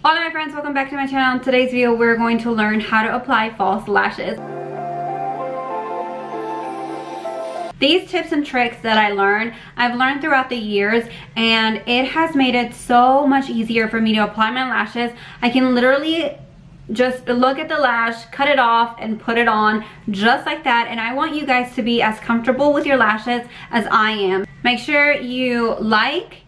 Hola my friends, welcome back to my channel. In today's video we're going to learn how to apply false lashes. These tips and tricks that I've learned throughout the years, and it has made it so much easier for me to apply my lashes. I can literally just look at the lash, cut it off, and put it on just like that. And I want you guys to be as comfortable with your lashes as I am. Make sure you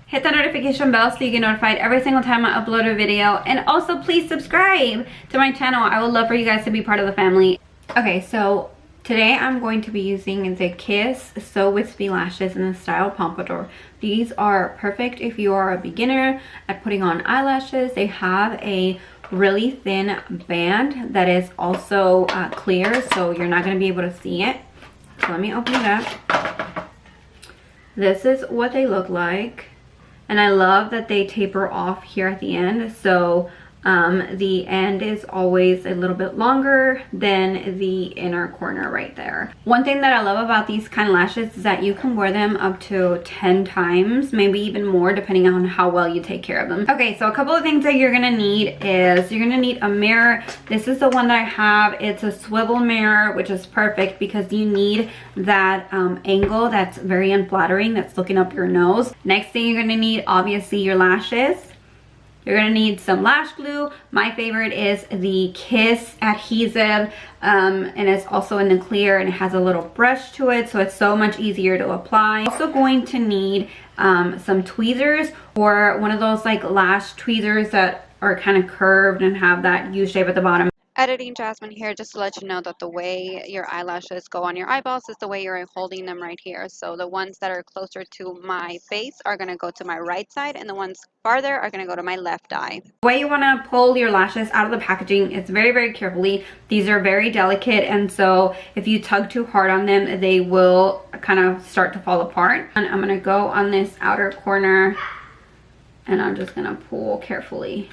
hit the notification bell so you get notified every single time I upload a video. And also please subscribe to my channel. I would love for you guys to be part of the family. Okay, so today I'm going to be using the Kiss So Wispy lashes in the style Pompadour. These are perfect if you are a beginner at putting on eyelashes. They have a really thin band that is also clear, so you're not going to be able to see it. So let me open it up. This is what they look like. And I love that they taper off here at the end, so the end is always a little bit longer than the inner corner right there. One thing that I love about these kind of lashes is that you can wear them up to 10 times, maybe even more, depending on how well you take care of them. Okay, so a couple of things that you're gonna need is you're gonna need a mirror. This is the one that I have. It's a swivel mirror, which is perfect because you need that angle that's very unflattering, that's looking up your nose. Next thing you're gonna need, obviously, your lashes. You're gonna need some lash glue. My favorite is the Kiss adhesive, and it's also in the clear, and it has a little brush to it, so it's so much easier to apply. Also going to need some tweezers, or one of those like lash tweezers that are kind of curved and have that U shape at the bottom. Editing Jasmine here, just to let you know that the way your eyelashes go on your eyeballs is the way you're holding them right here. So the ones that are closer to my face are going to go to my right side, and the ones farther are going to go to my left eye. The way you want to pull your lashes out of the packaging is very, very carefully. These are very delicate, and so if you tug too hard on them, they will kind of start to fall apart. And I'm going to go on this outer corner, and I'm just going to pull carefully.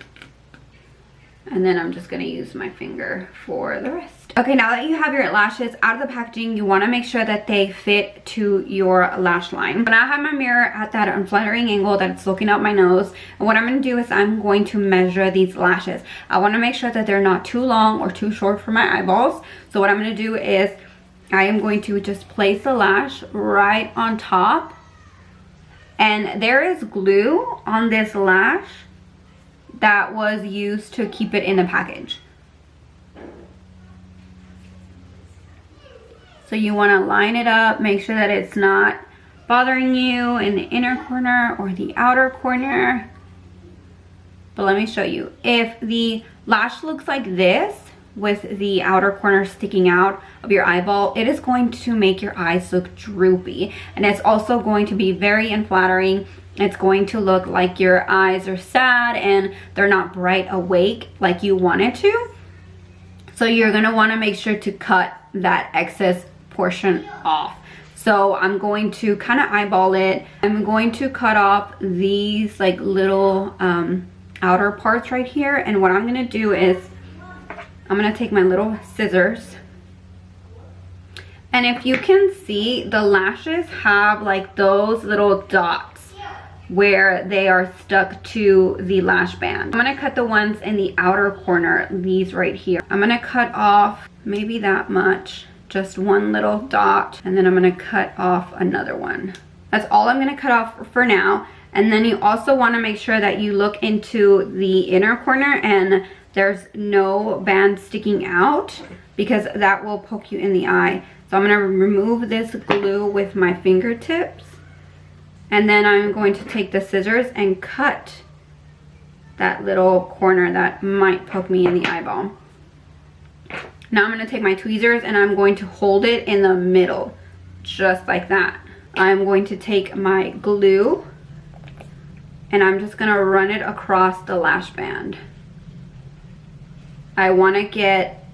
And then I'm just going to use my finger for the rest. Okay, now that you have your lashes out of the packaging, you want to make sure that they fit to your lash line. But I have my mirror at that unflattering angle that it's looking out my nose. And what I'm going to do is I'm going to measure these lashes. I want to make sure that they're not too long or too short for my eyeballs. So what I'm going to do is I am going to just place the lash right on top. And there is glue on this lash that was used to keep it in the package. So you want to line it up, make sure that it's not bothering you in the inner corner or the outer corner. But let me show you. If the lash looks like this, with the outer corner sticking out of your eyeball, it is going to make your eyes look droopy, and it's also going to be very unflattering. It's going to look like your eyes are sad and they're not bright awake like you want it to. So you're going to want to make sure to cut that excess portion off. So I'm going to kind of eyeball it. I'm going to cut off these like little outer parts right here, and what I'm going to do is I'm going to take my little scissors, and if you can see, the lashes have like those little dots where they are stuck to the lash band. I'm going to cut the ones in the outer corner, these right here. I'm going to cut off maybe that much, just one little dot, and then I'm going to cut off another one. That's all I'm going to cut off for now. And then you also want to make sure that you look into the inner corner and there's no band sticking out, because that will poke you in the eye. So I'm going to remove this glue with my fingertips, and then I'm going to take the scissors and cut that little corner that might poke me in the eyeball. Now I'm going to take my tweezers and I'm going to hold it in the middle, just like that. I'm going to take my glue and I'm just going to run it across the lash band. I want to get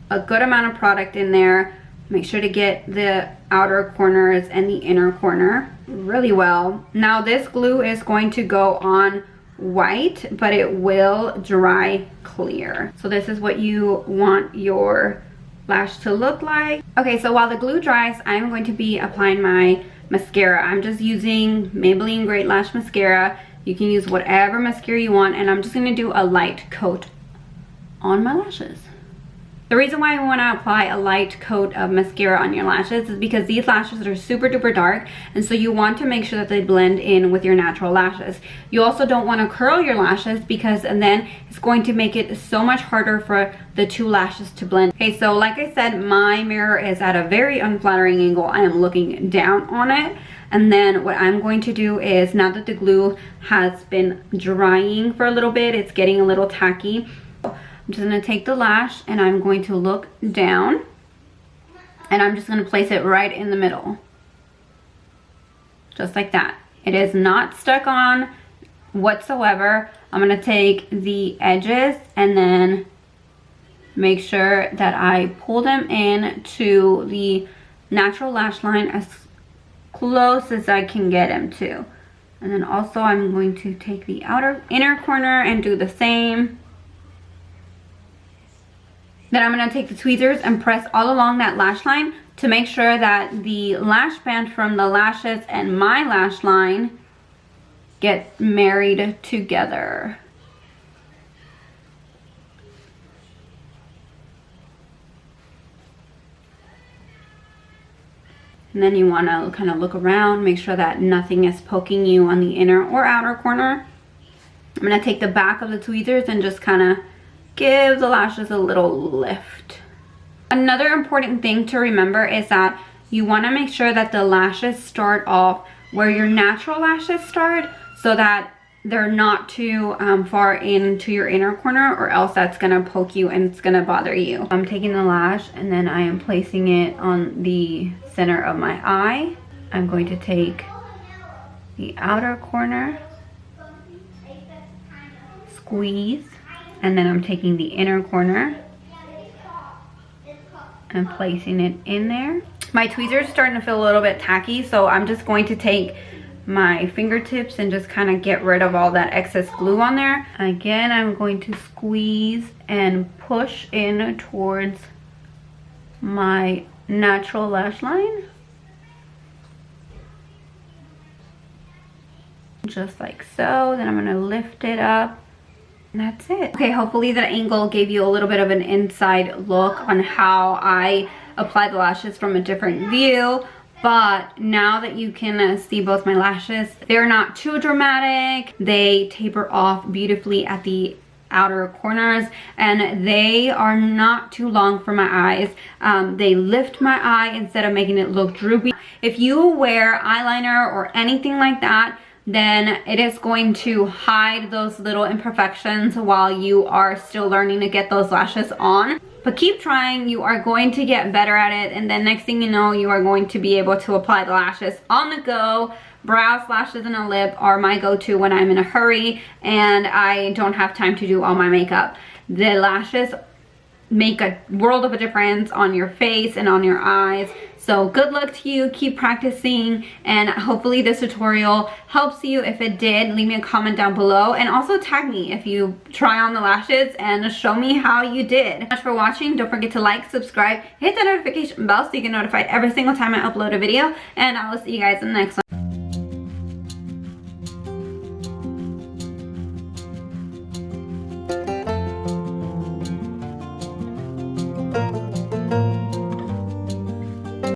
a good amount of product in there. Make sure to get the outer corners and the inner corner really well. Now this glue is going to go on white, but it will dry clear. So this is what you want your lash to look like. Okay, so while the glue dries, I'm going to be applying my mascara. I'm just using Maybelline Great Lash Mascara. You can use whatever mascara you want, and I'm just gonna do a light coat on my lashes. The reason why I want to apply a light coat of mascara on your lashes is because these lashes are super duper dark, and so you want to make sure that they blend in with your natural lashes. You also don't want to curl your lashes, because and then it's going to make it so much harder for the two lashes to blend. Okay, so like I said, my mirror is at a very unflattering angle. I am looking down on it. And then what I'm going to do is, now that the glue has been drying for a little bit, it's getting a little tacky. I'm just going to take the lash and I'm going to look down, and I'm just going to place it right in the middle. Just like that. It is not stuck on whatsoever. I'm going to take the edges and then make sure that I pull them in to the natural lash line as close as I can get them to. And then also I'm going to take the inner corner and do the same. Then I'm going to take the tweezers and press all along that lash line to make sure that the lash band from the lashes and my lash line get married together. And then you want to kind of look around, make sure that nothing is poking you on the inner or outer corner. I'm going to take the back of the tweezers and just kind of give the lashes a little lift. Another important thing to remember is that you want to make sure that the lashes start off where your natural lashes start, so that they're not too far into your inner corner, or else that's going to poke you and it's going to bother you. I'm taking the lash and then I am placing it on the center of my eye. I'm going to take the outer corner, squeeze, and then I'm taking the inner corner and placing it in there. My tweezers are starting to feel a little bit tacky, so I'm just going to take my fingertips and just kind of get rid of all that excess glue on there. Again, I'm going to squeeze and push in towards my natural lash line. Just like so. Then I'm going to lift it up. And that's it. Okay, hopefully that angle gave you a little bit of an inside look on how I apply the lashes from a different view. But now that you can see both my lashes, they're not too dramatic. They taper off beautifully at the outer corners, and they are not too long for my eyes. They lift my eye instead of making it look droopy. If you wear eyeliner or anything like that, then it is going to hide those little imperfections while you are still learning to get those lashes on. But keep trying, you are going to get better at it, and then next thing you know, you are going to be able to apply the lashes on the go. Brows, lashes, and a lip are my go-to when I'm in a hurry and I don't have time to do all my makeup. The lashes make a world of a difference on your face and on your eyes. So good luck to you, keep practicing, and hopefully this tutorial helps you. If it did, leave me a comment down below, and also tag me if you try on the lashes and show me how you did. Thanks for watching. Don't forget to like, subscribe, hit the notification bell so you get notified every single time I upload a video, and I will see you guys in the next one.